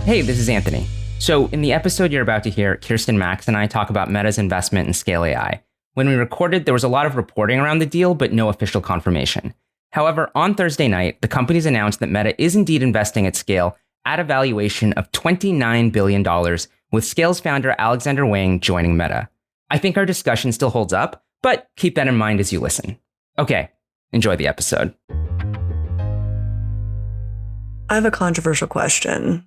Hey, this is Anthony. So in the episode you're about to hear, Kirsten, Max, and I talk about Meta's investment in Scale AI. When we recorded, there was a lot of reporting around the deal, but no official confirmation. However, on Thursday night, the companies announced that Meta is indeed investing at Scale at a valuation of $29 billion, with Scale's founder Alexander Wang joining Meta. I think our discussion still holds up, but keep that in mind as you listen. Okay, enjoy the episode. I have a controversial question.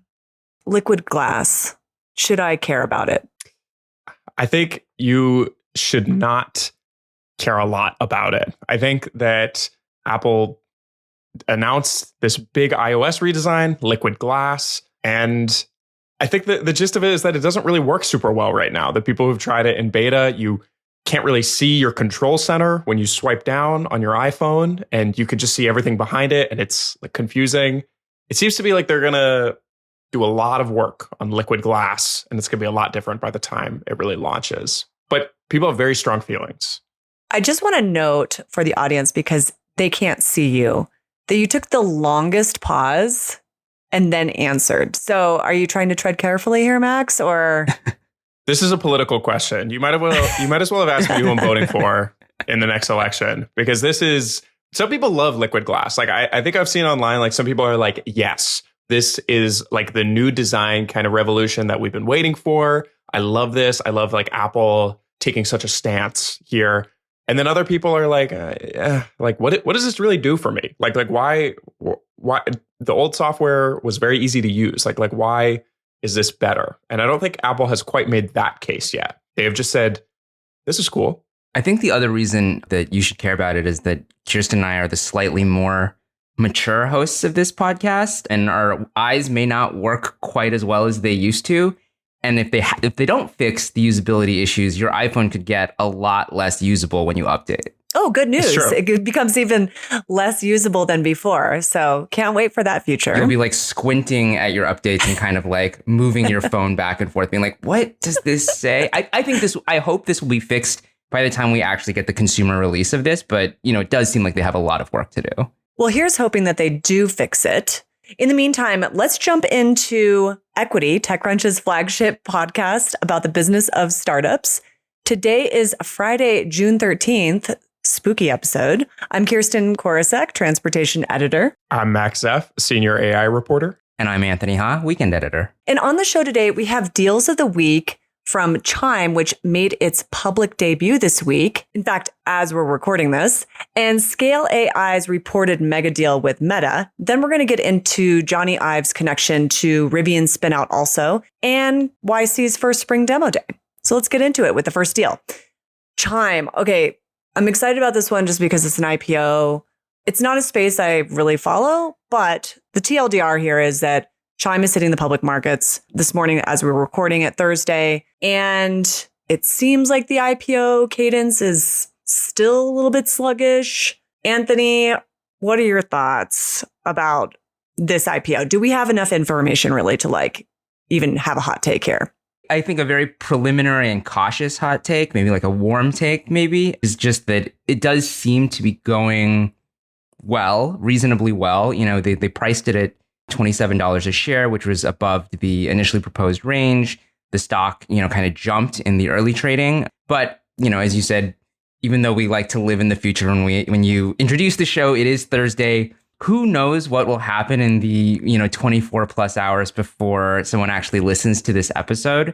Liquid glass. Should I care about it? I think you should not care a lot about it. I think that Apple announced this big iOS redesign, liquid glass, and I think that the gist of it is that it doesn't really work super well right now. The people who've tried it in beta, you can't really see your control center when you swipe down on your iPhone, and you could just see everything behind it, and it's like confusing. It seems to be like they're going to do a lot of work on liquid glass, and it's going to be a lot different by the time it really launches. But people have very strong feelings. I just want to note for the audience, because they can't see you, that you took the longest pause and then answered. So are you trying to tread carefully here, Max, or? This is a political question. You might as well have asked me who I'm voting for in the next election, because this is, some people love liquid glass. Like I think I've seen online, like some people are like, yes, this is like the new design kind of revolution that we've been waiting for. I love this. I love like Apple taking such a stance here. And then other people are like what does this really do for me? Like why the old software was very easy to use. Like why is this better? And I don't think Apple has quite made that case yet. They have just said, this is cool. I think the other reason that you should care about it is that Kirsten and I are the slightly more mature hosts of this podcast, and our eyes may not work quite as well as they used to. And if they don't fix the usability issues, your iPhone could get a lot less usable when you update. Oh, good news. It becomes even less usable than before. So can't wait for that future. You'll be like squinting at your updates and kind of like moving your phone back and forth, being like, what does this say? I hope this will be fixed by the time we actually get the consumer release of this. But, it does seem like they have a lot of work to do. Well, here's hoping that they do fix it. In the meantime, let's jump into Equity, TechCrunch's flagship podcast about the business of startups. Today is Friday, June 13th, spooky episode. I'm Kirsten Korosek, transportation editor. I'm Max F., senior AI reporter. And I'm Anthony Ha, weekend editor. And on the show today, we have deals of the week from Chime, which made its public debut this week. In fact, as we're recording this, and Scale AI's reported mega deal with Meta. Then we're going to get into Johnny Ive's connection to Rivian spinout also, and YC's first spring demo day. So let's get into it with the first deal. Chime. Okay, I'm excited about this one just because it's an IPO. It's not a space I really follow, but the TLDR here is that Chime is hitting the public markets this morning as we're recording it Thursday. And it seems like the IPO cadence is still a little bit sluggish. Anthony, what are your thoughts about this IPO? Do we have enough information really to even have a hot take here? I think a very preliminary and cautious hot take, maybe like a warm take maybe, is just that it does seem to be going well, reasonably well. They priced it at $27 a share, which was above the initially proposed range. The stock, kind of jumped in the early trading. But, as you said, even though we like to live in the future, when you introduce the show, it is Thursday. Who knows what will happen in the, 24 plus hours before someone actually listens to this episode.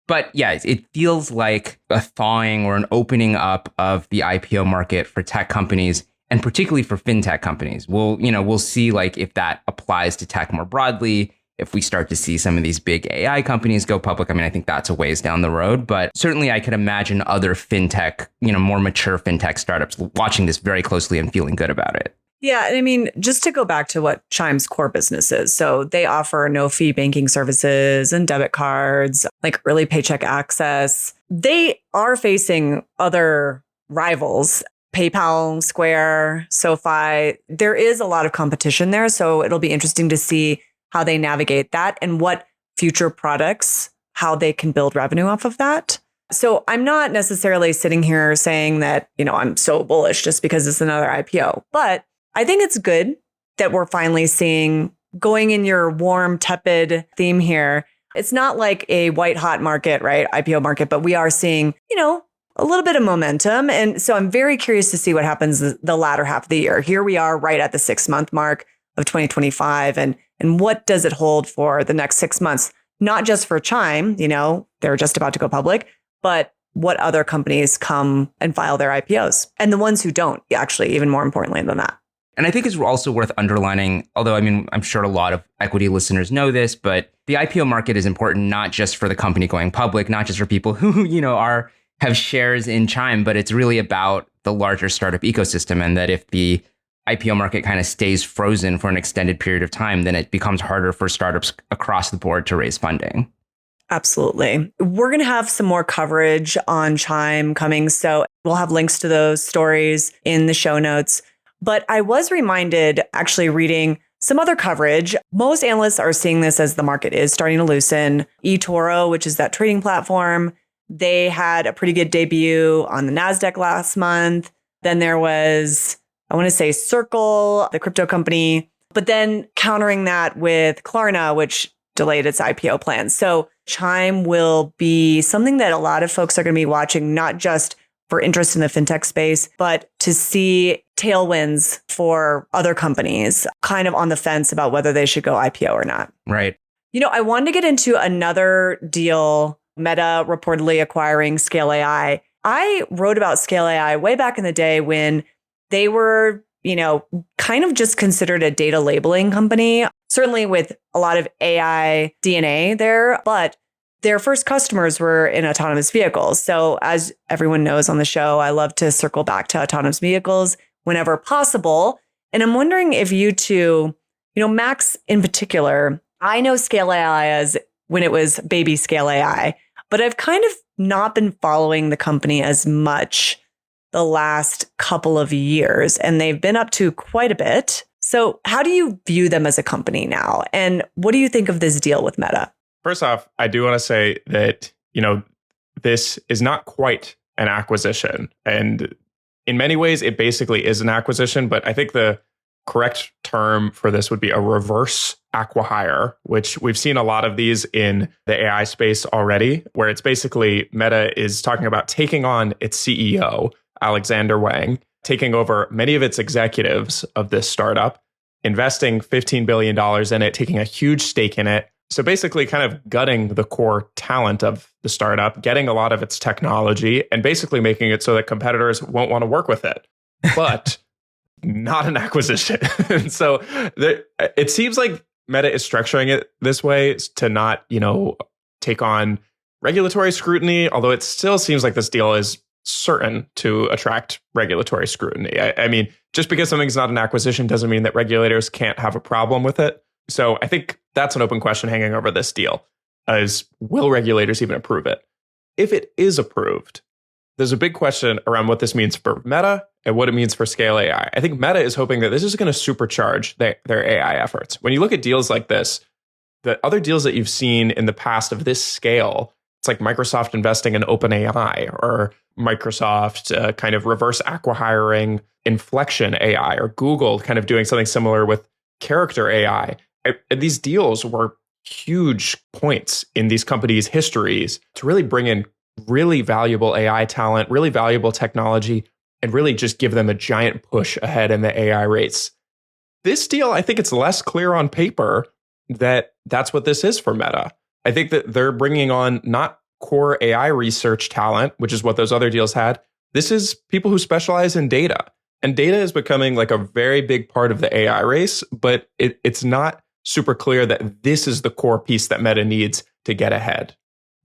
But yeah, it feels like a thawing or an opening up of the IPO market for tech companies, and particularly for fintech companies. We'll see if that applies to tech more broadly. If we start to see some of these big AI companies go public, I think that's a ways down the road. But certainly I could imagine other fintech, more mature fintech startups watching this very closely and feeling good about it. Yeah. And just to go back to what Chime's core business is. So they offer no fee banking services and debit cards, like early paycheck access. They are facing other rivals. PayPal, Square, SoFi. There is a lot of competition there. So it'll be interesting to see how they navigate that and what future products, how they can build revenue off of that. So I'm not necessarily sitting here saying that, I'm so bullish just because it's another IPO, but I think it's good that we're finally seeing going in your warm, tepid theme here, it's not like a white hot market, right? IPO market, but we are seeing, a little bit of momentum. And so I'm very curious to see what happens the latter half of the year. Here we are right at the 6-month mark of 2025. And what does it hold for the next 6 months? Not just for Chime, they're just about to go public, but what other companies come and file their IPOs, and the ones who don't, actually, even more importantly than that. And I think it's also worth underlining, although I'm sure a lot of equity listeners know this, but the IPO market is important not just for the company going public, not just for people who, have shares in Chime, but it's really about the larger startup ecosystem. And that if the IPO market kind of stays frozen for an extended period of time, then it becomes harder for startups across the board to raise funding. Absolutely. We're going to have some more coverage on Chime coming, so we'll have links to those stories in the show notes. But I was reminded, actually reading some other coverage, most analysts are seeing this as the market is starting to loosen. eToro, which is that trading platform, they had a pretty good debut on the NASDAQ last month. Then there was, I want to say Circle, the crypto company, but then countering that with Klarna, which delayed its IPO plans. So Chime will be something that a lot of folks are going to be watching, not just for interest in the fintech space, but to see tailwinds for other companies kind of on the fence about whether they should go IPO or not. Right. I wanted to get into another deal, Meta reportedly acquiring Scale AI. I wrote about Scale AI way back in the day when they were, kind of just considered a data labeling company, certainly with a lot of AI DNA there, but their first customers were in autonomous vehicles. So as everyone knows on the show, I love to circle back to autonomous vehicles whenever possible. And I'm wondering if you two, Max in particular, I know Scale AI as when it was baby Scale AI, but I've kind of not been following the company as much the last couple of years, and they've been up to quite a bit. So how do you view them as a company now? And what do you think of this deal with Meta? First off, I do want to say that, this is not quite an acquisition. And in many ways, it basically is an acquisition. But I think the correct term for this would be a reverse acquihire, which we've seen a lot of these in the AI space already, where it's basically Meta is talking about taking on its CEO, Alexander Wang, taking over many of its executives of this startup, investing $15 billion in it, taking a huge stake in it. So basically kind of gutting the core talent of the startup, getting a lot of its technology, and basically making it so that competitors won't want to work with it. But not an acquisition. And so it seems like Meta is structuring it this way to not, take on regulatory scrutiny, although it still seems like this deal is certain to attract regulatory scrutiny. I mean, just because something's not an acquisition doesn't mean that regulators can't have a problem with it. So I think that's an open question hanging over this deal, is will regulators even approve it? If it is approved, there's a big question around what this means for Meta and what it means for Scale AI. I think Meta is hoping that this is going to supercharge their AI efforts. When you look at deals like this, the other deals that you've seen in the past of this scale, it's like Microsoft investing in OpenAI, or Microsoft kind of reverse acquihiring Inflection AI, or Google kind of doing something similar with Character AI. These deals were huge points in these companies' histories to really bring in really valuable AI talent, really valuable technology, and really just give them a giant push ahead in the AI race. This deal, I think it's less clear on paper that that's what this is for Meta. I think that they're bringing on not core AI research talent, which is what those other deals had. This is people who specialize in data. And data is becoming like a very big part of the AI race, but it's not super clear that this is the core piece that Meta needs to get ahead.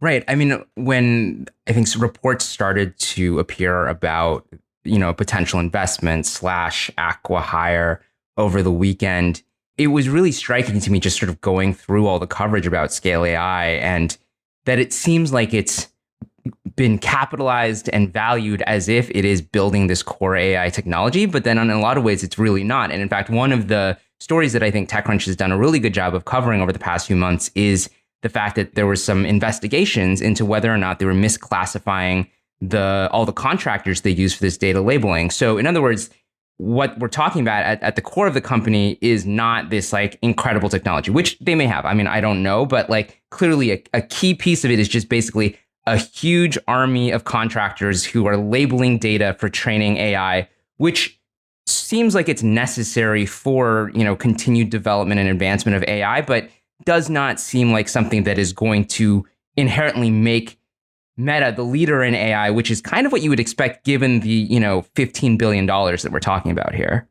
Right. I mean, when I think reports started to appear about, potential investment / acquihire over the weekend, it was really striking to me just sort of going through all the coverage about Scale AI, and that it seems like it's been capitalized and valued as if it is building this core AI technology, but then in a lot of ways, it's really not. And in fact, one of the stories that I think TechCrunch has done a really good job of covering over the past few months is the fact that there were some investigations into whether or not they were misclassifying all the contractors they use for this data labeling. So in other words, what we're talking about at the core of the company is not this like incredible technology, which they may have. I mean, I don't know, but like clearly a key piece of it is just basically a huge army of contractors who are labeling data for training AI, which seems like it's necessary for, continued development and advancement of AI, but does not seem like something that is going to inherently make Meta the leader in AI, which is kind of what you would expect given the, $15 billion that we're talking about here.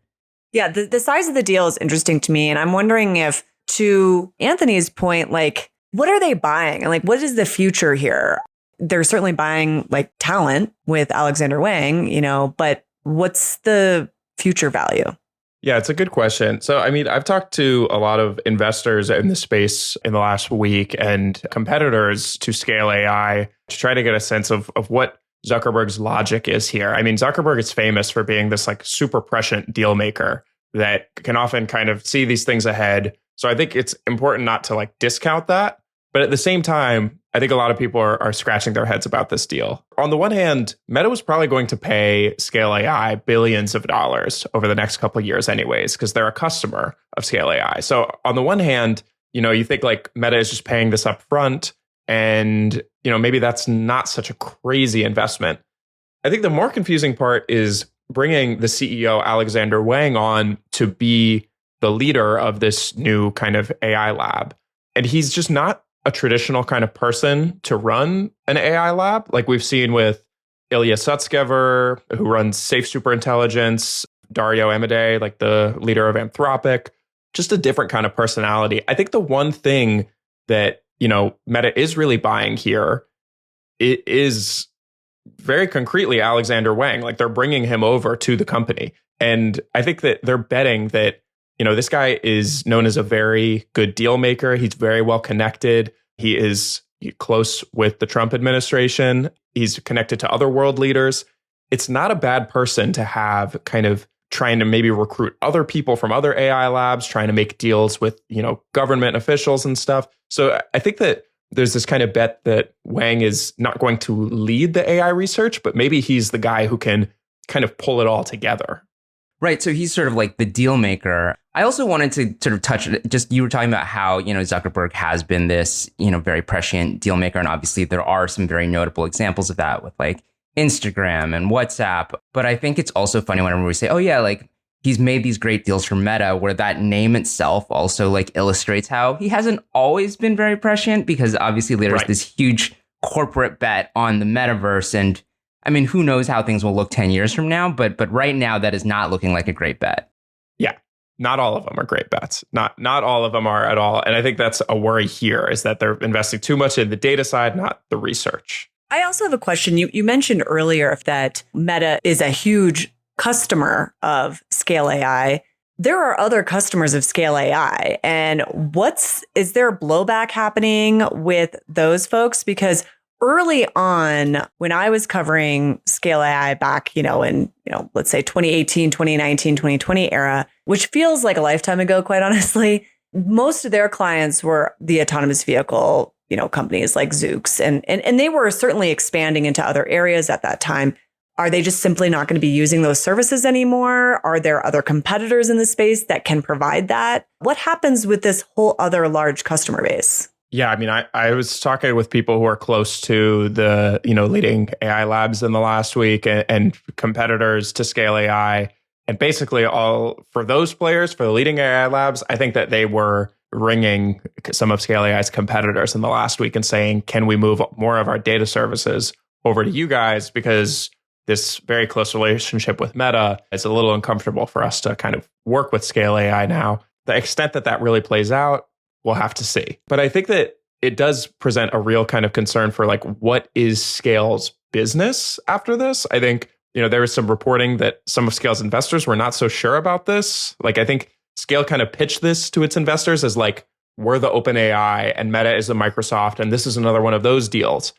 Yeah, the size of the deal is interesting to me. And I'm wondering if, to Anthony's point, like, what are they buying? And like, what is the future here? They're certainly buying like talent with Alexander Wang, but what's the future value? Yeah, it's a good question. So, I mean, I've talked to a lot of investors in the space in the last week and competitors to Scale AI to try to get a sense of what Zuckerberg's logic is here. I mean, Zuckerberg is famous for being this like super prescient deal maker that can often kind of see these things ahead. So I think it's important not to like discount that. But at the same time, I think a lot of people are scratching their heads about this deal. On the one hand, Meta was probably going to pay Scale AI billions of dollars over the next couple of years anyways, because they're a customer of Scale AI. So on the one hand, you think like Meta is just paying this up front and, maybe that's not such a crazy investment. I think the more confusing part is bringing the CEO, Alexander Wang, on to be the leader of this new kind of AI lab. And he's just not a traditional kind of person to run an AI lab, like we've seen with Ilya Sutskever, who runs Safe Superintelligence, Dario Amodei, like the leader of Anthropic, just a different kind of personality. I think the one thing that, Meta is really buying here, it is very concretely Alexander Wang. Like they're bringing him over to the company. And I think that they're betting that this guy is known as a very good deal maker. He's very well connected. He is close with the Trump administration. He's connected to other world leaders. It's not a bad person to have kind of trying to maybe recruit other people from other AI labs, trying to make deals with, government officials and stuff. So I think that there's this kind of bet that Wang is not going to lead the AI research, but maybe he's the guy who can kind of pull it all together. Right. So he's sort of like the deal maker. I also wanted to sort of touch, just you were talking about how, Zuckerberg has been this, very prescient deal maker. And obviously there are some very notable examples of that with like Instagram and WhatsApp. But I think it's also funny whenever we say, oh yeah, like he's made these great deals for Meta, where that name itself also like illustrates how he hasn't always been very prescient, because obviously there's this huge corporate bet on the metaverse. And I mean, who knows how things will look 10 years from now, but right now that is not looking like a great bet. Yeah, not all of them are great bets. Not all of them are at all. And I think that's a worry here, is that they're investing too much in the data side, not the research. I also have a question. You mentioned earlier that Meta is a huge customer of Scale AI. There are other customers of Scale AI. And is there blowback happening with those folks? Because early on, when I was covering Scale AI back, in, let's say 2018, 2019, 2020 era, which feels like a lifetime ago, quite honestly, most of their clients were the autonomous vehicle, companies like Zoox. And they were certainly expanding into other areas at that time. Are they just simply not going to be using those services anymore? Are there other competitors in the space that can provide that? What happens with this whole other large customer base? Yeah, I mean, I was talking with people who are close to the, leading AI labs in the last week and competitors to Scale AI. And basically for those players, for the leading AI labs, I think that they were ringing some of Scale AI's competitors in the last week and saying, can we move more of our data services over to you guys? Because this very close relationship with Meta is a little uncomfortable for us to kind of work with Scale AI now. The extent that really plays out, we'll have to see. But I think that it does present a real kind of concern for like, what is Scale's business after this? I think, there was some reporting that some of Scale's investors were not so sure about this. Like, I think Scale kind of pitched this to its investors as like, we're the OpenAI and Meta is the Microsoft, and this is another one of those deals.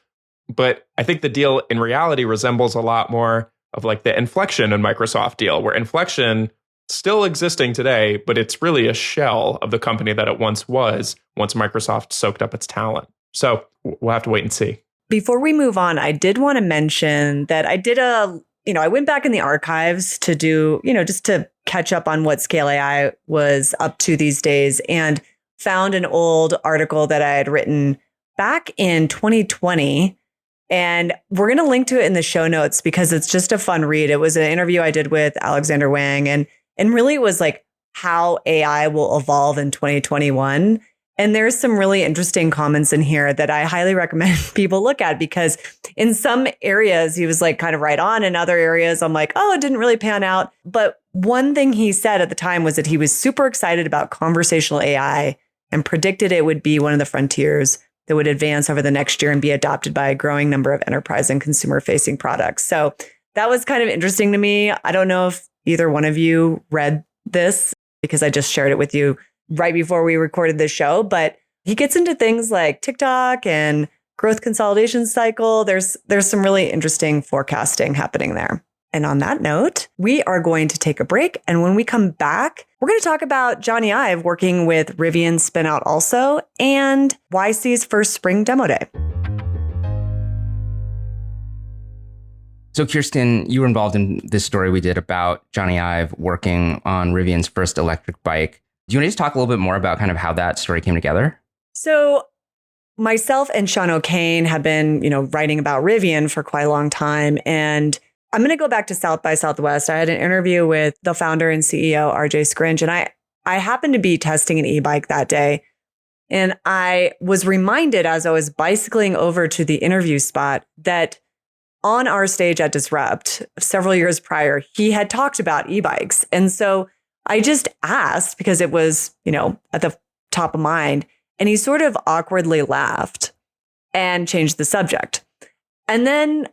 But I think the deal in reality resembles a lot more of like the Inflection and Microsoft deal, where Inflection still existing today, but it's really a shell of the company that it once was, once Microsoft soaked up its talent. So we'll have to wait and see. Before we move on, I did want to mention that I did a I went back in the archives to do, just to catch up on what Scale AI was up to these days, and found an old article that I had written back in 2020. And we're going to link to it in the show notes because it's just a fun read. It was an interview I did with Alexander Wang, and really it was like how AI will evolve in 2021. And there's some really interesting comments in here that I highly recommend people look at, because in some areas he was like kind of right on. In other areas, I'm like, oh, it didn't really pan out. But one thing he said at the time was that he was super excited about conversational AI and predicted it would be one of the frontiers that would advance over the next year and be adopted by a growing number of enterprise and consumer facing products. So that was kind of interesting to me. I don't know if either one of you read this, because I just shared it with you right before we recorded this show, but he gets into things like TikTok and growth consolidation cycle. There's some really interesting forecasting happening there. And on that note, we are going to take a break. And when we come back, we're going to talk about Johnny Ive working with Rivian spinout also, and YC's first spring demo day. So Kirsten, you were involved in this story we did about Johnny Ive working on Rivian's first electric bike. Do you want to just talk a little bit more about kind of how that story came together? So myself and Sean O'Kane have been, writing about Rivian for quite a long time. And I'm going to go back to South by Southwest. I had an interview with the founder and CEO, RJ Scrinch, and I happened to be testing an e-bike that day. And I was reminded as I was bicycling over to the interview spot that on our stage at Disrupt several years prior, he had talked about e-bikes. And so I just asked because it was, at the top of mind, and he sort of awkwardly laughed and changed the subject. And then,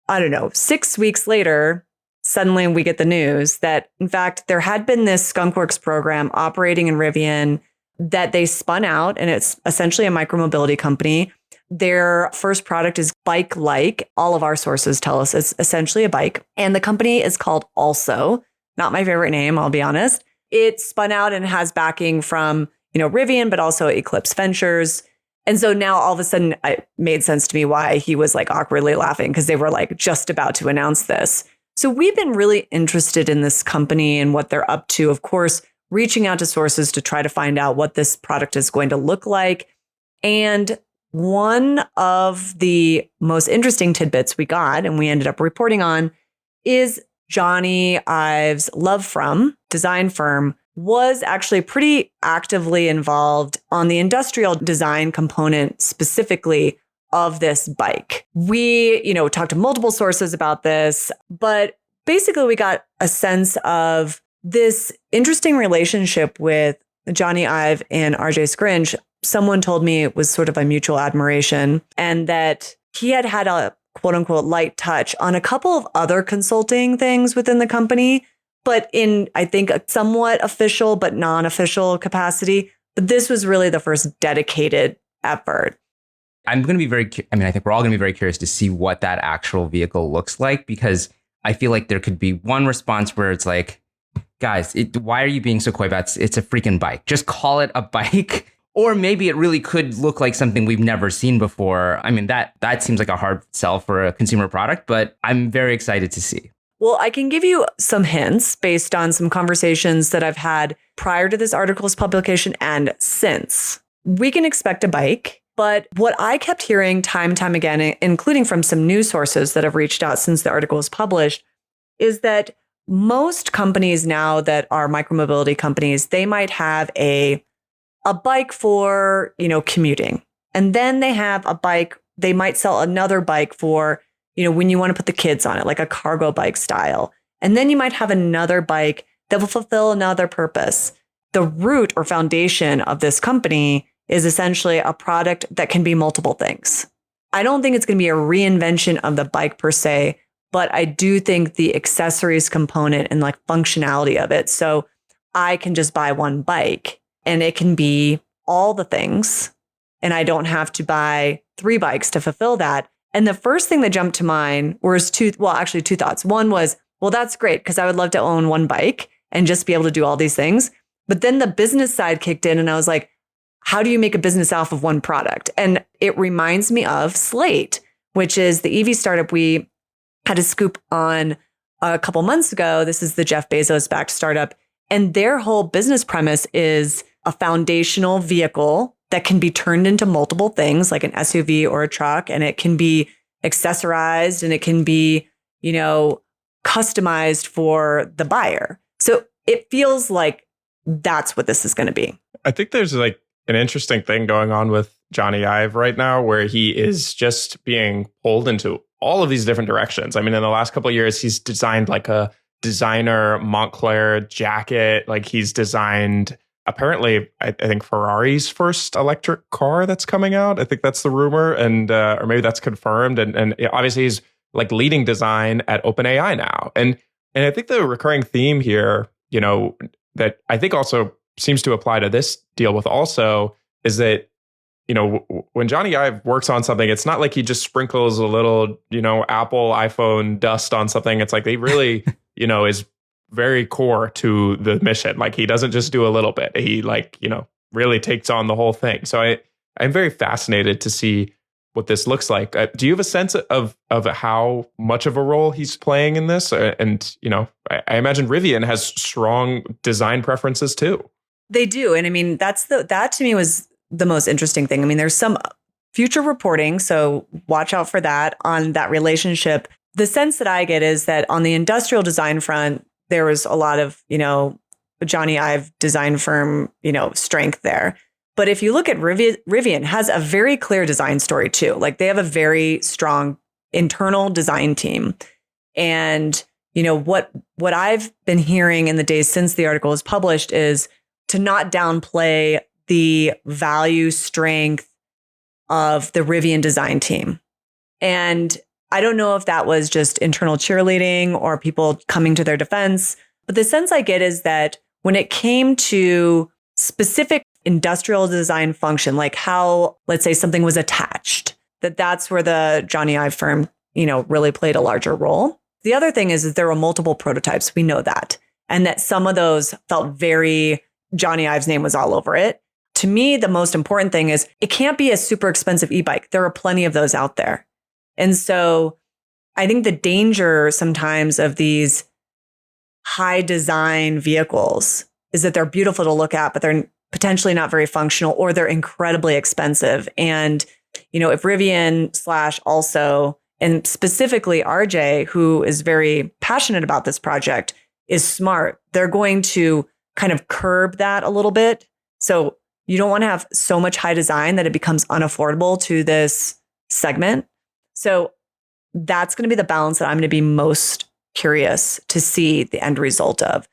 I don't know, 6 weeks later, suddenly we get the news that, in fact, there had been this Skunkworks program operating in Rivian that they spun out, and it's essentially a micromobility company. Their first product is bike-like. All of our sources tell us it's essentially a bike. And the company is called Also. Not my favorite name, I'll be honest. It spun out and has backing from, Rivian, but also Eclipse Ventures. And so now all of a sudden it made sense to me why he was like awkwardly laughing, because they were like just about to announce this. So we've been really interested in this company and what they're up to. Of course, reaching out to sources to try to find out what this product is going to look like. And one of the most interesting tidbits we got, and we ended up reporting on, is Johnny Ive's Love From design firm was actually pretty actively involved on the industrial design component specifically of this bike. We, talked to multiple sources about this, but basically we got a sense of this interesting relationship with Johnny Ive and RJ Scrinch. Someone told me it was sort of a mutual admiration, and that he had a quote unquote light touch on a couple of other consulting things within the company, but in, I think, a somewhat official but non-official capacity. But this was really the first dedicated effort. I'm going to be I think we're all going to be very curious to see what that actual vehicle looks like, because I feel like there could be one response where it's like, guys, why are you being so coy about it? It's a freaking bike. Just call it a bike. Or maybe it really could look like something we've never seen before. I mean, that seems like a hard sell for a consumer product, but I'm very excited to see. Well, I can give you some hints based on some conversations that I've had prior to this article's publication and since. We can expect a bike, but what I kept hearing time and time again, including from some news sources that have reached out since the article was published, is that most companies now that are micromobility companies, they might have a bike for, commuting. And then they have a bike, they might sell another bike for, when you want to put the kids on it, like a cargo bike style. And then you might have another bike that will fulfill another purpose. The root or foundation of this company is essentially a product that can be multiple things. I don't think it's going to be a reinvention of the bike per se, but I do think the accessories component and like functionality of it. So I can just buy one bike and it can be all the things, and I don't have to buy 3 bikes to fulfill that. And the first thing that jumped to mind was two thoughts. One was, well, that's great because I would love to own one bike and just be able to do all these things. But then the business side kicked in and I was like, how do you make a business off of one product? And it reminds me of Slate, which is the EV startup we had a scoop on a couple months ago. This is the Jeff Bezos-backed startup. And their whole business premise is a foundational vehicle that can be turned into multiple things like an SUV or a truck. And it can be accessorized and it can be, customized for the buyer. So it feels like that's what this is going to be. I think there's like an interesting thing going on with Johnny Ive right now where he is just being pulled into all of these different directions. I mean, in the last couple of years, he's designed like a designer Montclair jacket. Like he's designed, apparently, I think Ferrari's first electric car that's coming out. I think that's the rumor, and or maybe that's confirmed. And obviously, he's like leading design at OpenAI now. And I think the recurring theme here, that I think also seems to apply to this deal with also is that, when Johnny Ive works on something, it's not like he just sprinkles a little, Apple iPhone dust on something. It's like they really, is very core to the mission. Like he doesn't just do a little bit. He really takes on the whole thing. So I'm very fascinated to see what this looks like. Do you have a sense of how much of a role he's playing in this? And, I imagine Rivian has strong design preferences too. They do. And I mean, that to me was the most interesting thing. I mean, there's some future reporting, so watch out for that on that relationship. The sense that I get is that on the industrial design front, there was a lot of, Johnny Ive design firm, strength there. But if you look at Rivian has a very clear design story too. Like they have a very strong internal design team. And, what I've been hearing in the days since the article was published is to not downplay the value strength of the Rivian design team. And I don't know if that was just internal cheerleading or people coming to their defense, but the sense I get is that when it came to specific industrial design function, like how, let's say something was attached, that's where the Johnny Ive firm, really played a larger role. The other thing is that there were multiple prototypes. We know that. And that some of those felt very, Johnny Ive's name was all over it. To me, the most important thing is it can't be a super expensive e-bike. There are plenty of those out there. And so I think the danger sometimes of these high design vehicles is that they're beautiful to look at, but they're potentially not very functional or they're incredibly expensive. And, if Rivian / also, and specifically RJ, who is very passionate about this project, is smart, they're going to kind of curb that a little bit. So you don't want to have so much high design that it becomes unaffordable to this segment. So that's going to be the balance that I'm going to be most curious to see the end result of.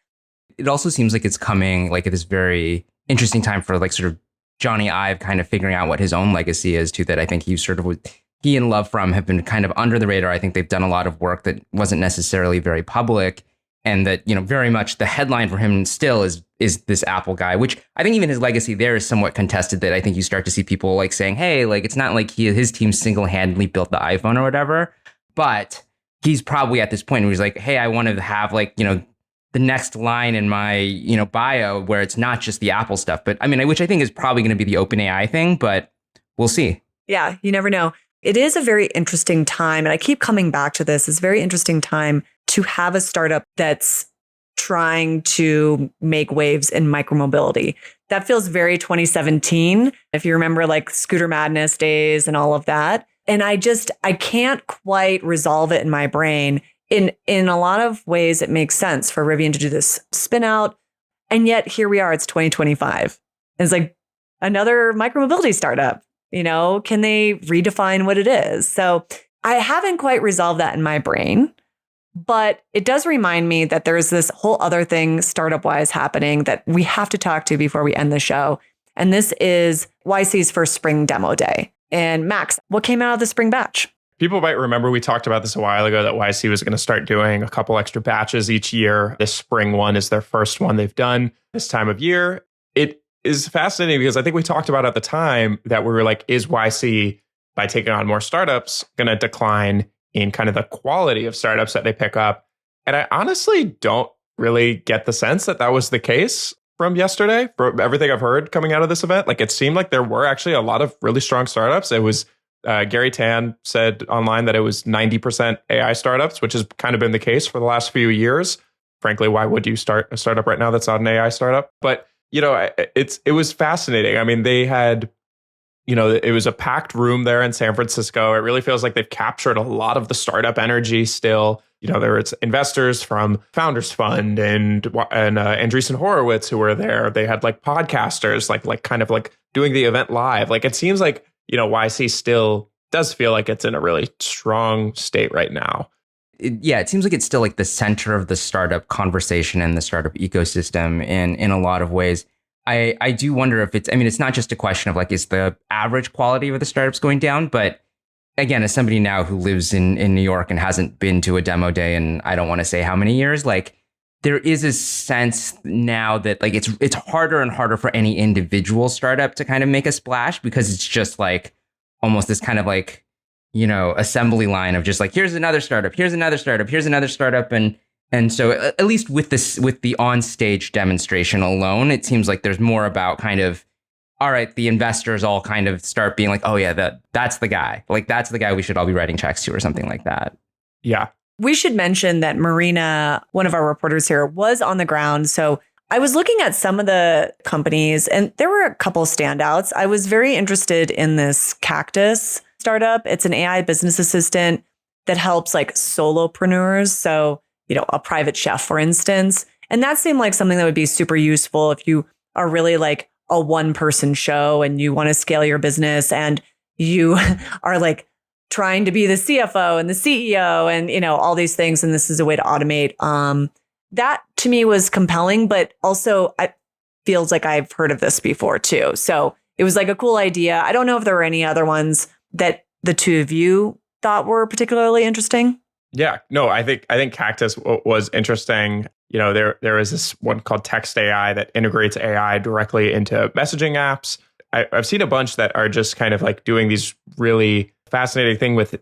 It also seems like it's coming like at this very interesting time for like sort of Johnny Ive kind of figuring out what his own legacy is too, that I think he and Love From have been kind of under the radar. I think they've done a lot of work that wasn't necessarily very public. And that, very much the headline for him still is this Apple guy, which I think even his legacy there is somewhat contested, that I think you start to see people like saying, hey, like, it's not like his team single-handedly built the iPhone or whatever, but he's probably at this point where he's like, hey, I want to have like, the next line in my, bio where it's not just the Apple stuff, but I mean, which I think is probably going to be the OpenAI thing, but we'll see. Yeah, you never know. It is a very interesting time. And I keep coming back to this. It's a very interesting time to have a startup that's trying to make waves in micromobility. That feels very 2017, if you remember like Scooter Madness days and all of that. And I can't quite resolve it in my brain. In a lot of ways, it makes sense for Rivian to do this spin out. And yet here we are, it's 2025. It's like another micromobility startup. Can they redefine what it is? So I haven't quite resolved that in my brain. But it does remind me that there's this whole other thing startup-wise happening that we have to talk to before we end the show. And this is YC's first spring demo day. And Max, what came out of the spring batch? People might remember we talked about this a while ago that YC was going to start doing a couple extra batches each year. This spring one is their first one they've done this time of year. It is fascinating because I think we talked about at the time that we were like, is YC, by taking on more startups, going to decline in kind of the quality of startups that they pick up? And I honestly don't really get the sense that that was the case from yesterday, from everything I've heard coming out of this event. Like it seemed like there were actually a lot of really strong startups. It was Gary Tan said online that it was 90% AI startups, which has kind of been the case for the last few years. Frankly, why would you start a startup right now that's not an AI startup? But, it was fascinating. I mean, they had, it was a packed room there in San Francisco. It really feels like they've captured a lot of the startup energy still. There was investors from Founders Fund and Andreessen Horowitz who were there. They had like podcasters, like kind of like doing the event live. Like it seems like, YC still does feel like it's in a really strong state right now. It seems like it's still like the center of the startup conversation and the startup ecosystem in a lot of ways. I do wonder if it's not just a question of like, is the average quality of the startups going down? But again, as somebody now who lives in New York and hasn't been to a demo day in I don't want to say how many years, like there is a sense now that like it's harder and harder for any individual startup to kind of make a splash because it's just like almost this kind of like, assembly line of just like, here's another startup, here's another startup, here's another startup. And so at least with the on-stage demonstration alone, it seems like there's more about kind of, all right, the investors all kind of start being like, oh yeah, that's the guy. Like that's the guy we should all be writing checks to or something like that. Yeah. We should mention that Marina, one of our reporters here, was on the ground. So I was looking at some of the companies and there were a couple of standouts. I was very interested in this Cactus startup. It's an AI business assistant that helps like solopreneurs. So, a private chef, for instance. And that seemed like something that would be super useful if you are really like a one-person show and you want to scale your business and you are like trying to be the CFO and the CEO and, all these things. And this is a way to automate. That to me was compelling, but also it feels like I've heard of this before too. So it was like a cool idea. I don't know if there were any other ones that the two of you thought were particularly interesting. Yeah, no, I think Cactus was interesting. There is this one called Text AI that integrates AI directly into messaging apps. I've seen a bunch that are just kind of like doing these really fascinating thing with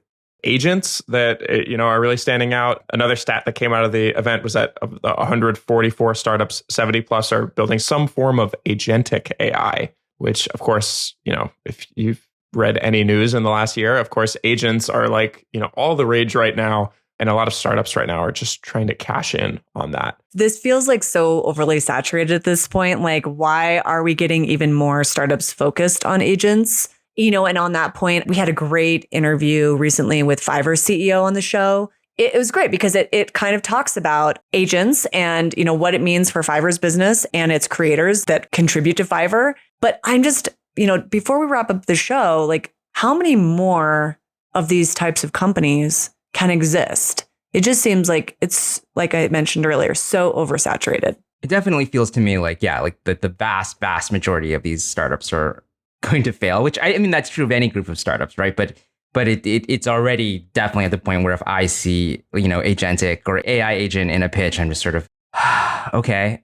agents that, are really standing out. Another stat that came out of the event was that of the 144 startups, 70 plus are building some form of agentic AI, which of course, if you've read any news in the last year, of course, agents are like, all the rage right now. And a lot of startups right now are just trying to cash in on that. This feels like so overly saturated at this point. Like, why are we getting even more startups focused on agents? And on that point, we had a great interview recently with Fiverr CEO on the show. It was great because it kind of talks about agents and, what it means for Fiverr's business and its creators that contribute to Fiverr. But I'm just, before we wrap up the show, like how many more of these types of companies can exist? It just seems like it's, like I mentioned earlier, so oversaturated. It definitely feels to me like, like the vast majority of these startups are going to fail, which I mean, that's true of any group of startups, right? But it's already definitely at the point where if I see, agentic or AI agent in a pitch, I'm just sort of, okay.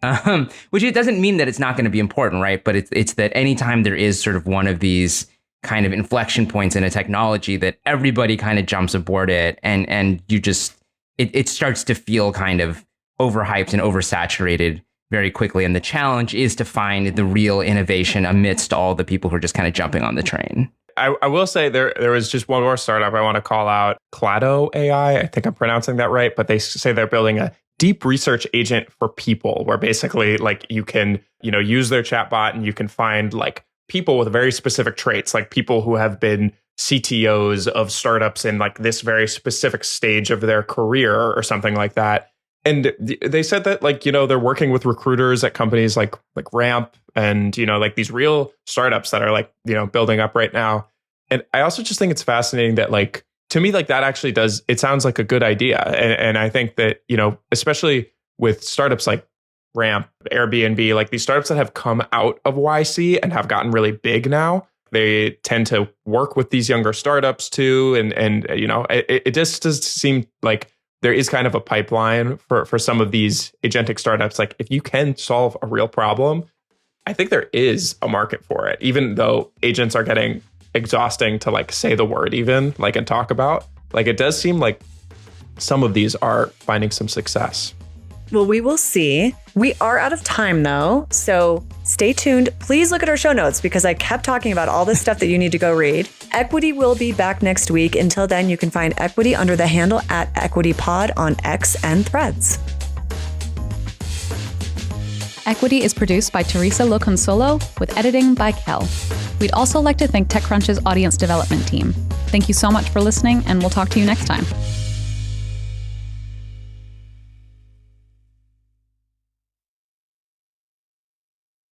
Which it doesn't mean that it's not going to be important, right? But it's that anytime there is sort of one of these kind of inflection points in a technology that everybody kind of jumps aboard it and you just, it starts to feel kind of overhyped and oversaturated very quickly. And the challenge is to find the real innovation amidst all the people who are just kind of jumping on the train. I will say there was just one more startup I want to call out, Clado AI. I think I'm pronouncing that right, but they say they're building a deep research agent for people where basically like you can, use their chatbot and you can find like people with very specific traits, like people who have been CTOs of startups in like this very specific stage of their career or something like that. And they said that like, they're working with recruiters at companies like Ramp and, like these real startups that are like, building up right now. And I also just think it's fascinating that like, to me, like that actually does, it sounds like a good idea. And I think that, especially with startups like Ramp, Airbnb, like these startups that have come out of YC and have gotten really big now, they tend to work with these younger startups too. And it just does seem like there is kind of a pipeline for some of these agentic startups. Like if you can solve a real problem, I think there is a market for it, even though agents are getting exhausting to like say the word even like and talk about. Like it does seem like some of these are finding some success. Well, we will see. We are out of time though, so stay tuned. Please look at our show notes because I kept talking about all this stuff that you need to go read. Equity will be back next week. Until then, you can find Equity under the handle @EquityPod on X and Threads. Equity is produced by Theresa Loconsolo with editing by Kell. We'd also like to thank TechCrunch's audience development team. Thank you so much for listening, and we'll talk to you next time.